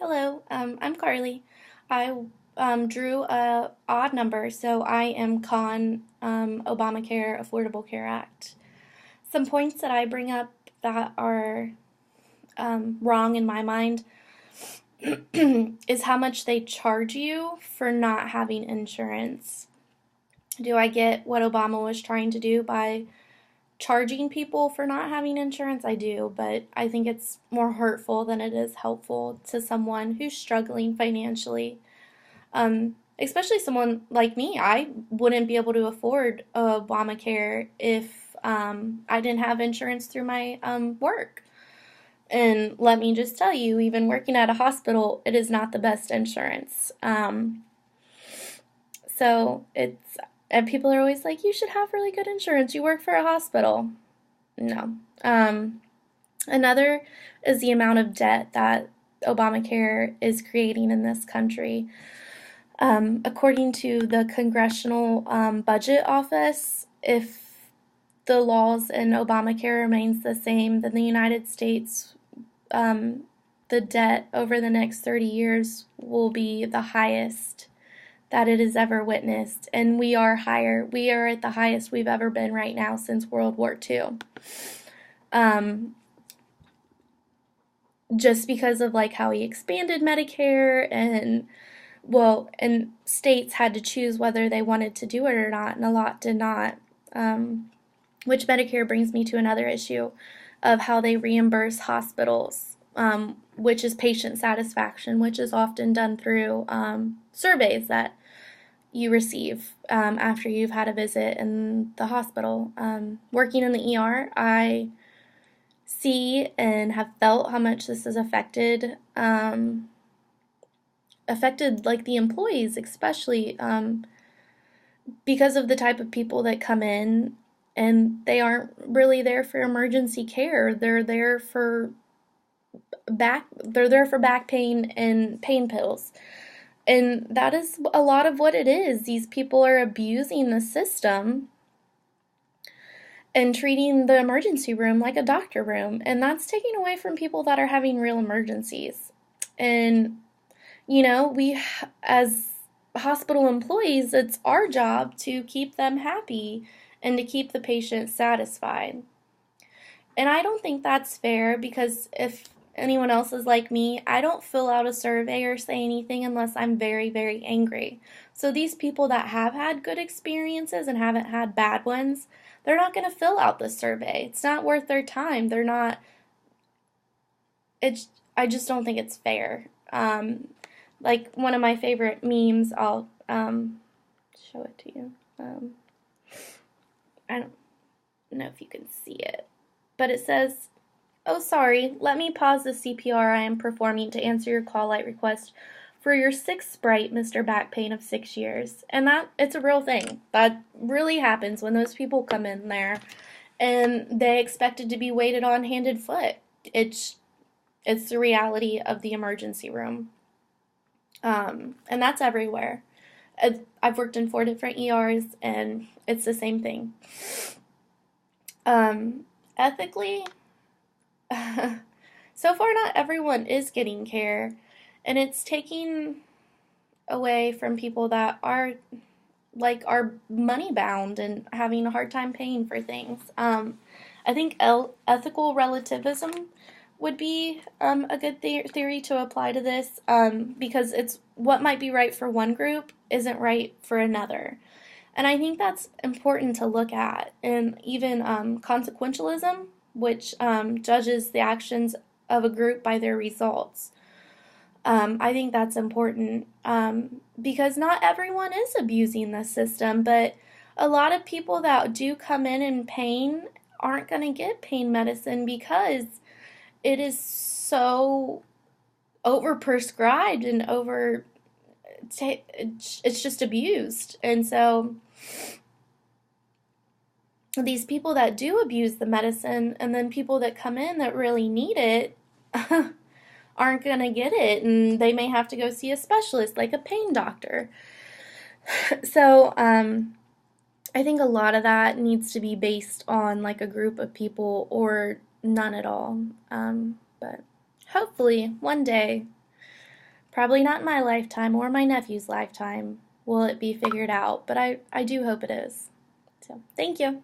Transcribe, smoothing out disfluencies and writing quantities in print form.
Hello, I'm Carly. I drew a odd number, so I am con Obamacare Affordable Care Act. Some points that I bring up that are wrong in my mind is how much they charge you for not having insurance. Do I get what Obama was trying to do by charging people for not having insurance? I do, but I think it's more hurtful than it is helpful to someone who's struggling financially. Especially someone like me. I wouldn't be able to afford Obamacare if I didn't have insurance through my work. And let me just tell you, even working at a hospital, it is not the best insurance. And people are always like, you should have really good insurance. You work for a hospital. No. Another is the amount of debt that Obamacare is creating in this country. According to the Congressional Budget Office, if the laws in Obamacare remains the same, then the United States, the debt over the next 30 years will be the highest that it has ever witnessed. And we are higher. We are at the highest we've ever been right now since World War II. Just because of like how he expanded Medicare and states had to choose whether they wanted to do it or not, and a lot did not. Which Medicare brings me to another issue of how they reimburse hospitals, which is patient satisfaction, which is often done through surveys that you receive after you've had a visit in the hospital. Working in the ER, I see and have felt how much this has affected like the employees, especially because of the type of people that come in, and they aren't really there for emergency care. They're there for back pain and pain pills. And that is a lot of what it is. These people are abusing the system and treating the emergency room like a doctor room, and that's taking away from people that are having real emergencies. And we, as hospital employees, it's our job to keep them happy and to keep the patient satisfied. And I don't think that's fair, because if anyone else is like me, I don't fill out a survey or say anything unless I'm very, very angry. So these people that have had good experiences and haven't had bad ones, they're not going to fill out the survey. It's not worth their time. They're not. I just don't think it's fair. Like one of my favorite memes, I'll show it to you. I don't know if you can see it, but it says, "Oh, sorry, let me pause the CPR I am performing to answer your call light request for your sixth Sprite, Mr. Back Pain of 6 years." And it's a real thing. That really happens when those people come in there and they expected to be waited on hand and foot. It's the reality of the emergency room. And that's everywhere. I've worked in 4 different ERs, and it's the same thing. Ethically, so far not everyone is getting care, and it's taking away from people that are money bound and having a hard time paying for things. I think ethical relativism would be a good theory to apply to this, because it's what might be right for one group isn't right for another. And I think that's important to look at. And even consequentialism, which judges the actions of a group by their results. I think that's important, because not everyone is abusing the system, but a lot of people that do come in pain aren't going to get pain medicine because it is so overprescribed and it's just abused. And so these people that do abuse the medicine, and then people that come in that really need it aren't going to get it, and they may have to go see a specialist like a pain doctor. So I think a lot of that needs to be based on like a group of people or none at all. But hopefully one day Probably not in my lifetime or my nephew's lifetime will it be figured out, but I do hope it is. So, thank you.